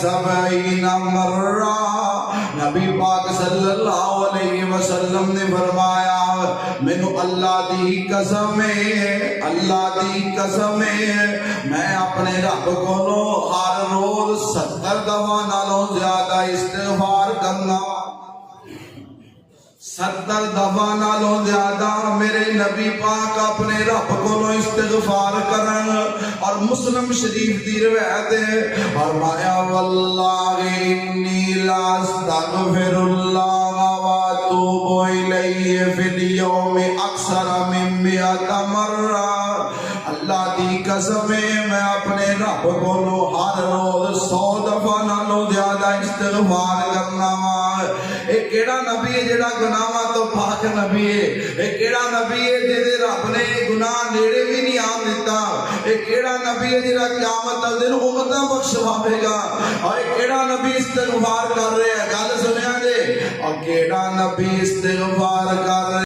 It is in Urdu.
سبعین مرہ نبی پاک صلی اللہ علیہ وسلم نے فرمایا مینو اللہ دی قسم ہے، اللہ دی قسم ہے، میں اپنے رب کو ہر روز 70 دفعہ نالوں زیادہ استغفار کرنا، 70 دفعہ نالوں زیادہ میرے نبی پاک اپنے رب کو استغفار کرن۔ اور مسلم شریف دی روایت ہے، فرمایا واللہ انی لا استغفر اللہ واتوب الیہ فی اليوم اکثر من 100 مرہ۔ اللہ دی قسم ہے میں اپنے رب کو ہر روز 100 دفعہ نالوں زیادہ استغفار کرنا وا۔ اے کیڑا نبی ہے جڑا گناہاں تو پاک نبی ہے؟ اے کیڑا نبی ہے جے رب نے گناہ نیڑے بھی نہیں آن دیتا؟ اے کیڑا نبی ہے جڑا قیامت دا دن امتاں بخشواوے گا؟ اور اے کیڑا نبی استغفار کر رہے ہیں؟ گل سنیا جے، اور کیڑا نبی استغفار کر رہے